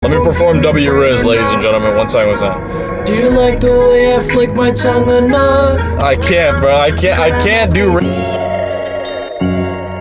Let me perform W-Riz, ladies and gentlemen. One second, one second. Do you like the way I flick my tongue or not? I can't, bro. I can't do.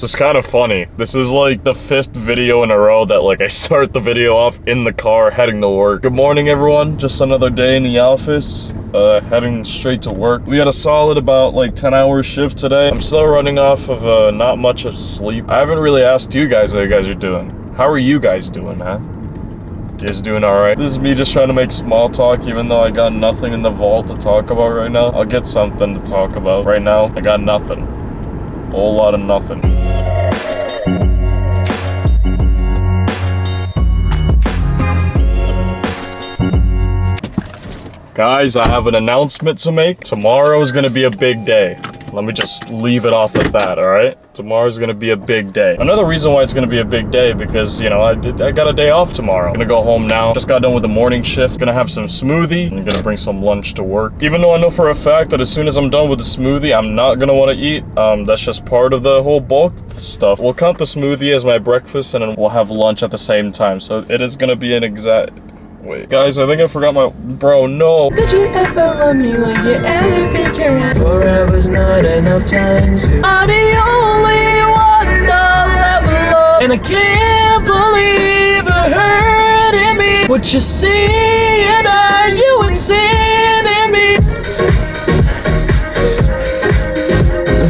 It's kind of funny. This is like the 5th video in a row that like I start the video off in the car heading to work. Good morning, everyone. Just another day in the office. Heading straight to work. We had a solid about like 10-hour shift today. I'm still running off of not much of sleep. I haven't really asked you guys how you guys are doing. How are you guys doing, man? You guys doing alright? This is me just trying to make small talk even though I got nothing in the vault to talk about right now. I'll get something to talk about. Right now, I got nothing. A whole lot of nothing. Guys, I have an announcement to make. Tomorrow is gonna be a big day. Let me just leave it off at that, alright? Tomorrow's gonna be a big day. Another reason why it's gonna be a big day, because, you know, I got a day off tomorrow. I'm gonna go home now. Just got done with the morning shift. Gonna have some smoothie. I'm gonna bring some lunch to work. Even though I know for a fact that as soon as I'm done with the smoothie, I'm not gonna want to eat. That's just part of the whole bulk stuff. We'll count the smoothie as my breakfast, and then we'll have lunch at the same time. So it is gonna be an exact... Wait, guys, I think I forgot my... Bro, no. Did you ever love me when you ever been carried? Forever's not enough time to... I'm the only one I'll ever love, and I can't believe it hurting me. What you see, and are you insane in me?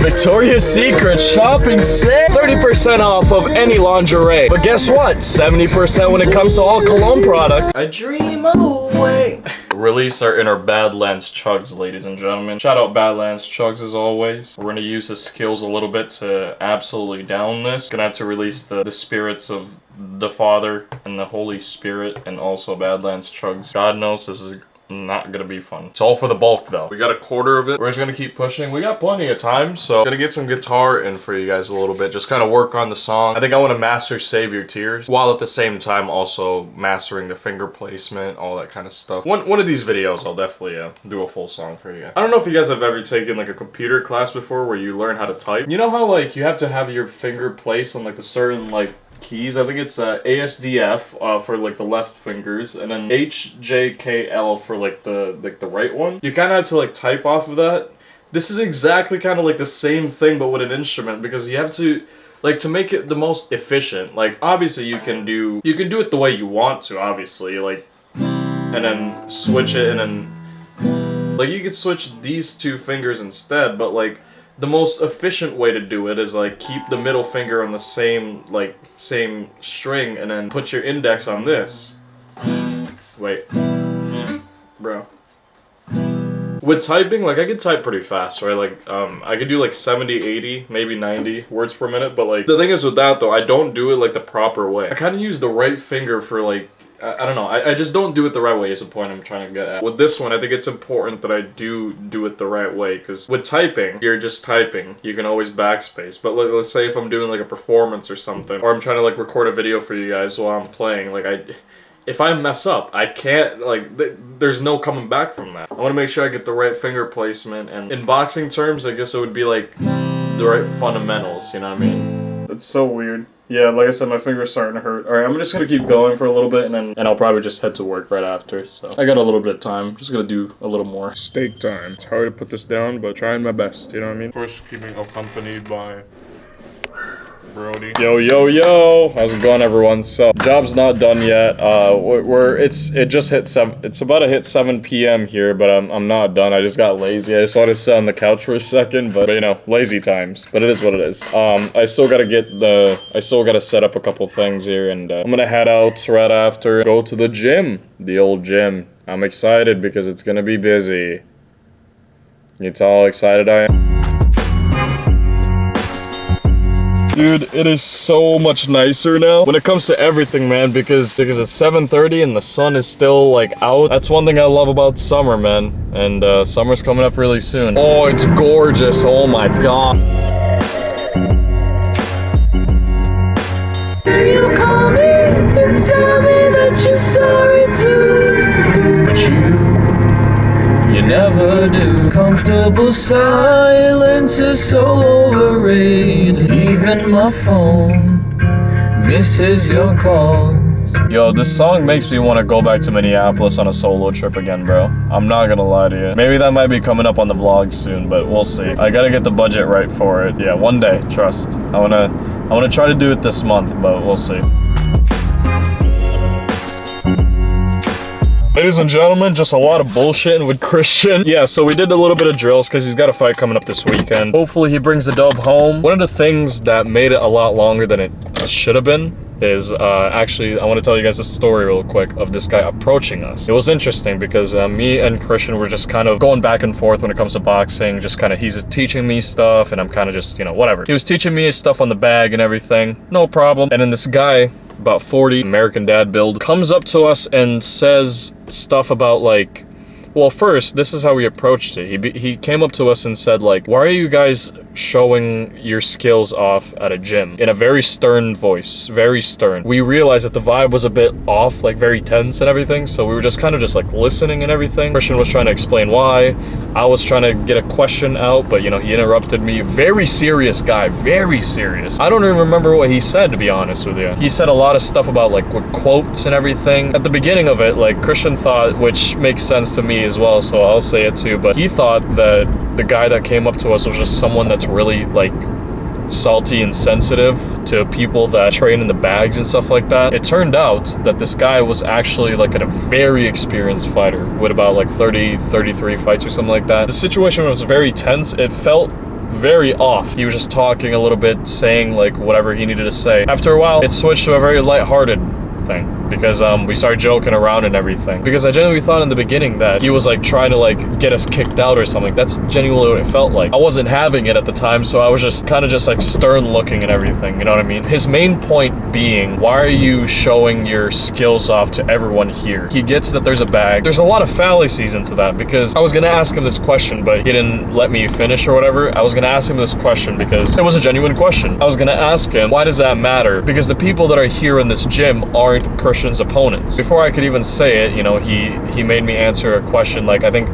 Victoria's Secret shopping sale. 30% off of any lingerie. But guess what? 70% when it comes to all cologne products. I dream away. Release our inner Badlands Chugs, ladies and gentlemen. Shout out Badlands Chugs as always. We're gonna use his skills a little bit to absolutely down this. Gonna have to release the spirits of the Father and the Holy Spirit and also Badlands Chugs. God knows this is not gonna be fun. It's all for the bulk though. We got a quarter of it. We're just gonna keep pushing. We got plenty of time, so gonna get some guitar in for you guys a little bit. Just kind of work on the song. I think I want to master Save Your Tears while at the same time also mastering the finger placement, all that kind of stuff. One of these videos I'll definitely do a full song for you guys. I don't know if you guys have ever taken like a computer class before where you learn how to type. You know how like you have to have your finger placed on like the certain like keys. I think it's ASDF for like the left fingers, and then HJKL for like the right one. You kind of have to like type off of that. This is exactly kind of like the same thing but with an instrument, because you have to like to make it the most efficient. Like obviously you can do it the way you want to, obviously, like, and then switch it, and then like you could switch these two fingers instead, but like the most efficient way to do it is like keep the middle finger on the same string and then put your index on this. Wait. Bro. With typing, like I could type pretty fast, right? Like I could do like 70, 80, maybe 90 words per minute, but like the thing is with that though, I don't do it like the proper way. I kind of use the right finger for like I don't know, I just don't do it the right way is the point I'm trying to get at. With this one, I think it's important that I do it the right way, because with typing, you're just typing. You can always backspace. But like, let's say if I'm doing like a performance or something, or I'm trying to like record a video for you guys while I'm playing, like if I mess up, I can't, like, there's no coming back from that. I want to make sure I get the right finger placement, and in boxing terms, I guess it would be like the right fundamentals, you know what I mean? It's so weird. Yeah, like I said, my finger's starting to hurt. Alright, I'm just gonna keep going for a little bit, and I'll probably just head to work right after, so. I got a little bit of time. Just gonna do a little more. Steak time. It's hard to put this down, but trying my best, you know what I mean? First, keeping accompanied by Brody. Yo, yo, yo! How's it going, everyone? So, job's not done yet. It just hit 7. It's about to hit 7 p.m. here, but I'm not done. I just got lazy. I just wanted to sit on the couch for a second, but you know, lazy times. But it is what it is. I still gotta set up a couple things here, and I'm gonna head out right after. Go to the gym, the old gym. I'm excited because it's gonna be busy. You tell how excited I am. Dude, it is so much nicer now when it comes to everything, man, because it's 7:30 and the sun is still like out. That's one thing I love about summer, man. And summer's coming up really soon. Oh, it's gorgeous. Oh my god. You call me and tell me that you're sorry too, but you never do. Comfortable silence is so overrated. Even my phone misses your calls. Yo, this song makes me want to go back to Minneapolis on a solo trip again, bro. I'm not gonna lie to you. Maybe that might be coming up on the vlog soon, but we'll see. I gotta get the budget right for it. Yeah, one day, trust. I wanna try to do it this month, but we'll see. Ladies and gentlemen, just a lot of bullshitting with Christian. Yeah, so we did a little bit of drills because he's got a fight coming up this weekend. Hopefully he brings the dub home. One of the things that made it a lot longer than it should have been is actually, I want to tell you guys a story real quick of this guy approaching us. It was interesting because me and Christian were just kind of going back and forth when it comes to boxing. Just kind of, he's teaching me stuff and I'm kind of just, you know, whatever. He was teaching me his stuff on the bag and everything. No problem. And then this guy, about 40, American Dad build, comes up to us and says stuff about like, well, first, this is how we approached it. He came up to us and said like, why are you guys showing your skills off at a gym? In a very stern voice, very stern. We realized that the vibe was a bit off, like very tense and everything, so we were just kind of just like listening and everything. Christian was trying to explain why. I was trying to get a question out, but you know, he interrupted me. Very serious guy, very serious. I don't even remember what he said, to be honest with you. He said a lot of stuff about like with quotes and everything. At the beginning of it, like Christian thought, which makes sense to me as well, so I'll say it too, but he thought that the guy that came up to us was just someone that's really like salty and sensitive to people that train in the bags and stuff like that. It turned out that this guy was actually like a very experienced fighter with about like 33 fights or something like that. The situation was very tense. It felt very off. He was just talking a little bit, saying like whatever he needed to say. After a while, it switched to a very lighthearted thing because we started joking around and everything, because I genuinely thought in the beginning that he was like trying to like get us kicked out or something. That's genuinely what it felt like. I wasn't having it at the time, so I was just kind of just like stern looking and everything, you know what I mean? His main point being, why are you showing your skills off to everyone here? He gets that there's a bag. There's a lot of fallacies into that, because I was gonna ask him this question, but he didn't let me finish or whatever. I was gonna ask him this question because it was a genuine question. I was gonna ask him, why does that matter? Because the people that are here in this gym aren't Christian's opponents. Before I could even say it, you know, he made me answer a question like, I think,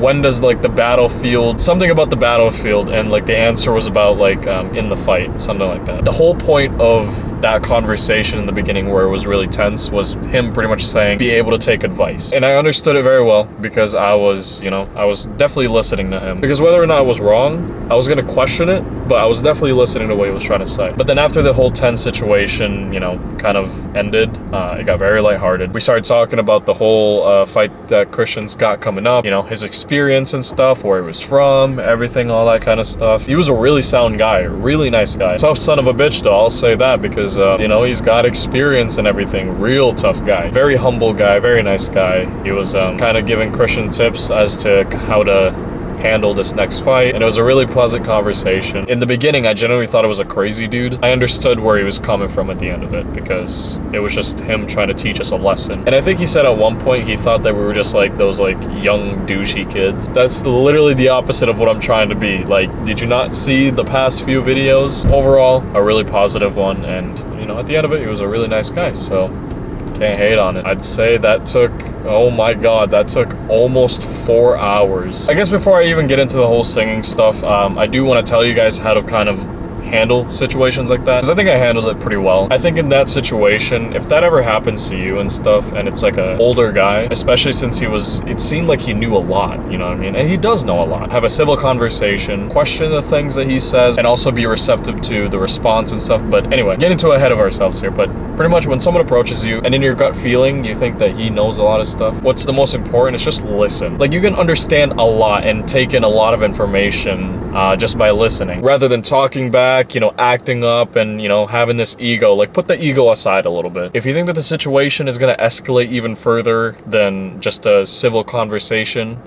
when does like the battlefield, something about the battlefield, and like the answer was about like in the fight, something like that. The whole point of that conversation in the beginning, where it was really tense, was him pretty much saying be able to take advice. And I understood it very well because I was, you know, I was definitely listening to him, because whether or not I was wrong, I was gonna question it, but I was definitely listening to what he was trying to say. But then after the whole tense situation, you know, kind of ended, it got very lighthearted. We started talking about the whole fight that Christian's got coming up, you know, his experience and stuff, where he was from, everything, all that kind of stuff. He was a really sound guy, really nice guy. Tough son of a bitch though, I'll say that, because you know, he's got experience and everything. Real tough guy, very humble guy, very nice guy. He was kind of giving Christian tips as to how to handle this next fight, and it was a really pleasant conversation. In the beginning, I genuinely thought it was a crazy dude. I understood where he was coming from at the end of it, because it was just him trying to teach us a lesson. And I think he said at one point he thought that we were just like those like young douchey kids. That's literally the opposite of what I'm trying to be. Like, did you not see the past few videos? Overall, a really positive one, and you know, at the end of it, he was a really nice guy, so can't hate on it. I'd say that took, oh my god, that took almost 4 hours. I guess before I even get into the whole singing stuff, I do want to tell you guys how to kind of handle situations like that, because I think I handled it pretty well. I think in that situation, if that ever happens to you and stuff, and it's like an older guy, especially since it seemed like he knew a lot, you know what I mean? And he does know a lot. Have a civil conversation, question the things that he says, and also be receptive to the response and stuff. But anyway, getting too ahead of ourselves here, but pretty much when someone approaches you and in your gut feeling you think that he knows a lot of stuff, what's the most important is just listen. Like, you can understand a lot and take in a lot of information just by listening, rather than talking back, you know, acting up and, you know, having this ego. Like, put the ego aside a little bit. If you think that the situation is going to escalate even further than just a civil conversation,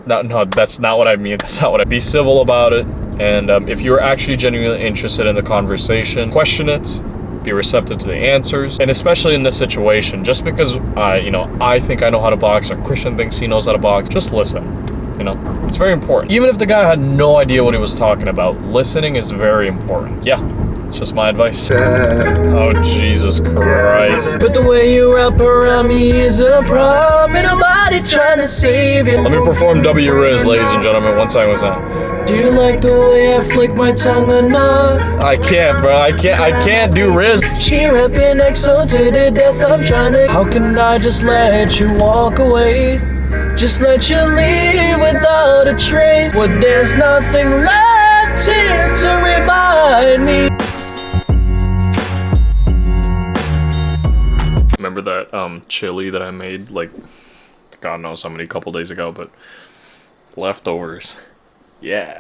no, that's not what I mean. That's not what I mean. Be civil about it. And if you're actually genuinely interested in the conversation, question it. Be receptive to the answers. And especially in this situation, just because you know, I think I know how to box, or Christian thinks he knows how to box, just listen. You know, it's very important. Even if the guy had no idea what he was talking about, listening is very important. Yeah, It's just my advice. Oh, Jesus Christ. But the way you wrap around me is a problem. Ain't nobody trying to save you. Let me perform W Riz, ladies and gentlemen. One second, was that? Do you like the way I flick my tongue or not? I can't, bro. I can't do Riz. She rapping EXO to the death. I'm trying to. How can I just let you walk away? Just let you leave without a trace. Well, there's nothing left here to remind me. Remember that chili that I made, like, God knows how many, couple days ago, but leftovers. Yeah.